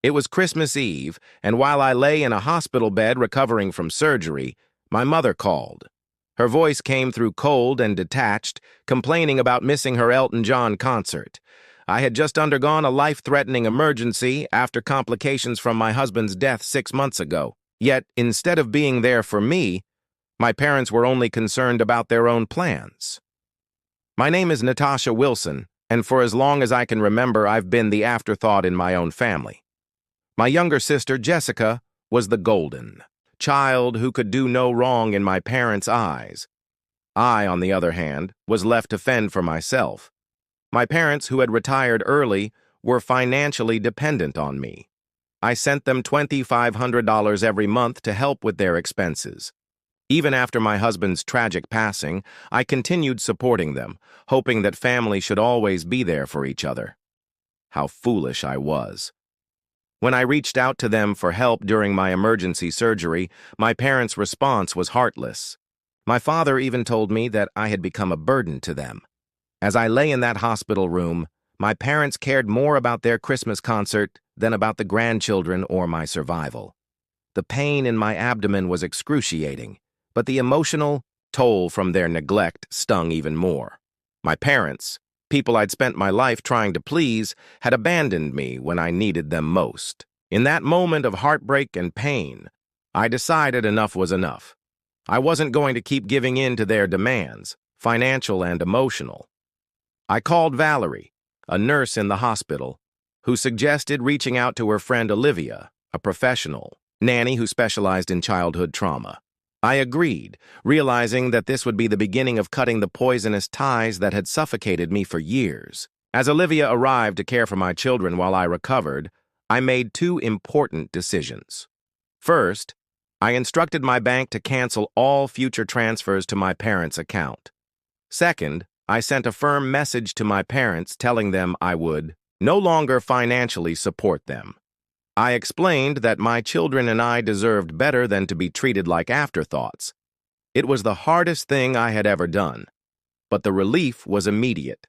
It was Christmas Eve, and while I lay in a hospital bed recovering from surgery, my mother called. Her voice came through cold and detached, complaining about missing her Elton John concert. I had just undergone a life-threatening emergency after complications from my husband's death 6 months ago. Yet, instead of being there for me, my parents were only concerned about their own plans. My name is Natasha Wilson, and for as long as I can remember, I've been the afterthought in my own family. My younger sister, Jessica, was the golden child who could do no wrong in my parents' eyes. I, on the other hand, was left to fend for myself. My parents, who had retired early, were financially dependent on me. I sent them $2,500 every month to help with their expenses. Even after my husband's tragic passing, I continued supporting them, hoping that family should always be there for each other. How foolish I was. When I reached out to them for help during my emergency surgery, my parents' response was heartless. My father even told me that I had become a burden to them. As I lay in that hospital room, my parents cared more about their Christmas concert than about the grandchildren or my survival. The pain in my abdomen was excruciating, but the emotional toll from their neglect stung even more. My parents, people I'd spent my life trying to please, had abandoned me when I needed them most. In that moment of heartbreak and pain, I decided enough was enough. I wasn't going to keep giving in to their demands, financial and emotional. I called Valerie, a nurse in the hospital, who suggested reaching out to her friend Olivia, a professional nanny who specialized in childhood trauma. I agreed, realizing that this would be the beginning of cutting the poisonous ties that had suffocated me for years. As Olivia arrived to care for my children while I recovered, I made two important decisions. First, I instructed my bank to cancel all future transfers to my parents' account. Second, I sent a firm message to my parents telling them I would no longer financially support them. I explained that my children and I deserved better than to be treated like afterthoughts. It was the hardest thing I had ever done, but the relief was immediate.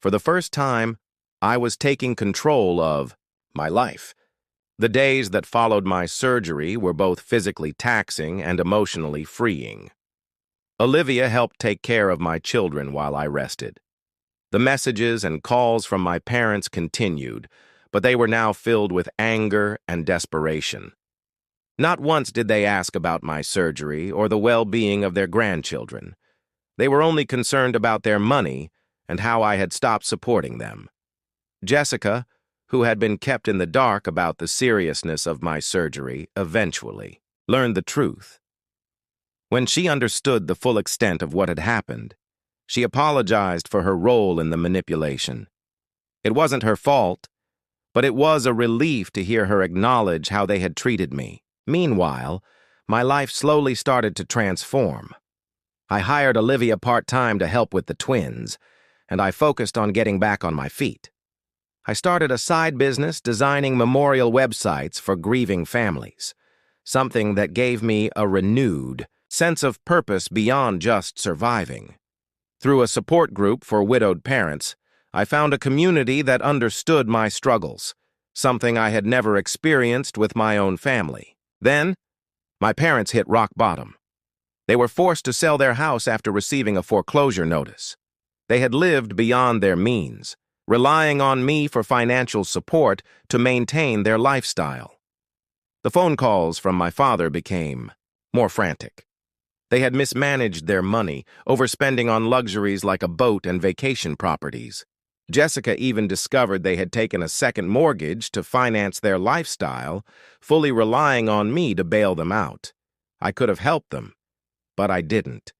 For the first time, I was taking control of my life. The days that followed my surgery were both physically taxing and emotionally freeing. Olivia helped take care of my children while I rested. The messages and calls from my parents continued, but they were now filled with anger and desperation. Not once did they ask about my surgery or the well-being of their grandchildren. They were only concerned about their money and how I had stopped supporting them. Jessica, who had been kept in the dark about the seriousness of my surgery, eventually learned the truth. When she understood the full extent of what had happened, she apologized for her role in the manipulation. It wasn't her fault, but it was a relief to hear her acknowledge how they had treated me. Meanwhile, my life slowly started to transform. I hired Olivia part-time to help with the twins, and I focused on getting back on my feet. I started a side business designing memorial websites for grieving families, something that gave me a renewed sense of purpose beyond just surviving. Through a support group for widowed parents, I found a community that understood my struggles, something I had never experienced with my own family. Then, my parents hit rock bottom. They were forced to sell their house after receiving a foreclosure notice. They had lived beyond their means, relying on me for financial support to maintain their lifestyle. The phone calls from my father became more frantic. They had mismanaged their money, overspending on luxuries like a boat and vacation properties. Jessica even discovered they had taken a second mortgage to finance their lifestyle, fully relying on me to bail them out. I could have helped them, but I didn't.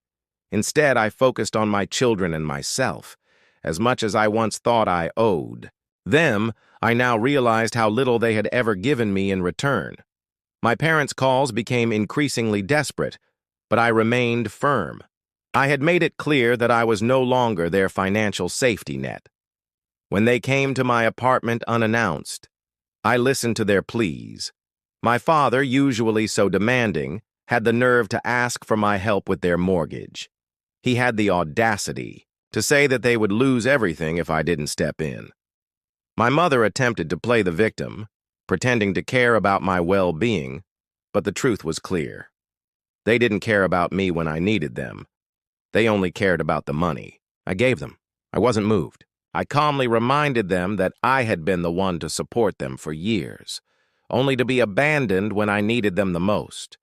Instead, I focused on my children and myself, as much as I once thought I owed them. I now realized how little they had ever given me in return. My parents' calls became increasingly desperate, but I remained firm. I had made it clear that I was no longer their financial safety net. When they came to my apartment unannounced, I listened to their pleas. My father, usually so demanding, had the nerve to ask for my help with their mortgage. He had the audacity to say that they would lose everything if I didn't step in. My mother attempted to play the victim, pretending to care about my well-being, but the truth was clear. They didn't care about me when I needed them. They only cared about the money I gave them. I wasn't moved. I calmly reminded them that I had been the one to support them for years, only to be abandoned when I needed them the most.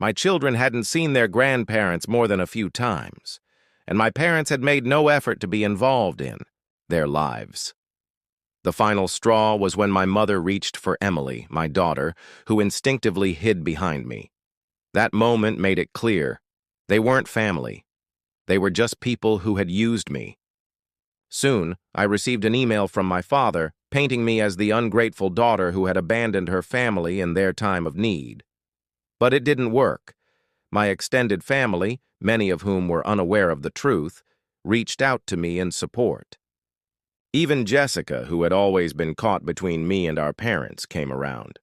My children hadn't seen their grandparents more than a few times, and my parents had made no effort to be involved in their lives. The final straw was when my mother reached for Emily, my daughter, who instinctively hid behind me. That moment made it clear. They weren't family. They were just people who had used me. Soon, I received an email from my father, painting me as the ungrateful daughter who had abandoned her family in their time of need. But it didn't work. My extended family, many of whom were unaware of the truth, reached out to me in support. Even Jessica, who had always been caught between me and our parents, came around.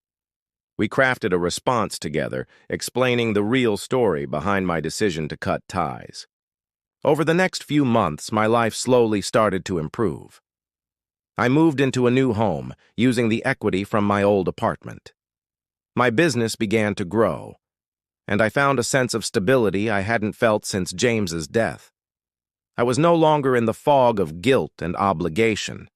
We crafted a response together, explaining the real story behind my decision to cut ties. Over the next few months, my life slowly started to improve. I moved into a new home, using the equity from my old apartment. My business began to grow, and I found a sense of stability I hadn't felt since James's death. I was no longer in the fog of guilt and obligation.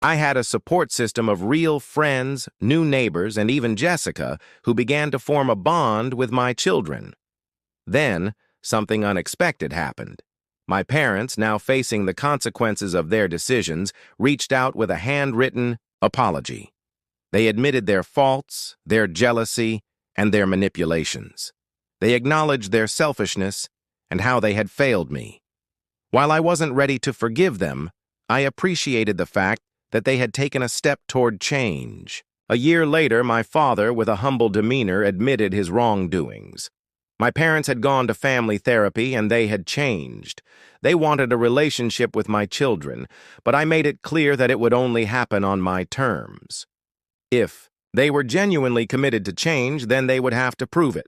I had a support system of real friends, new neighbors, and even Jessica, who began to form a bond with my children. Then, something unexpected happened. My parents, now facing the consequences of their decisions, reached out with a handwritten apology. They admitted their faults, their jealousy, and their manipulations. They acknowledged their selfishness and how they had failed me. While I wasn't ready to forgive them, I appreciated the fact that they had taken a step toward change. A year later, my father, with a humble demeanor, admitted his wrongdoings. My parents had gone to family therapy and they had changed. They wanted a relationship with my children, but I made it clear that it would only happen on my terms. If they were genuinely committed to change, then they would have to prove it.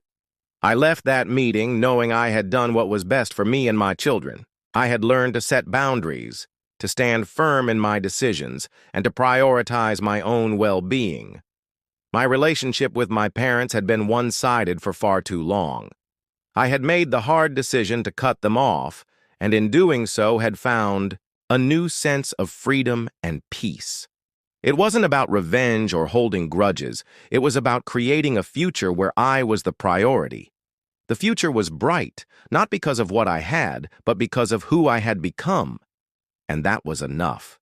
I left that meeting knowing I had done what was best for me and my children. I had learned to set boundaries, to stand firm in my decisions, and to prioritize my own well-being. My relationship with my parents had been one-sided for far too long. I had made the hard decision to cut them off, and in doing so had found a new sense of freedom and peace. It wasn't about revenge or holding grudges. It was about creating a future where I was the priority. The future was bright, not because of what I had, but because of who I had become. And that was enough.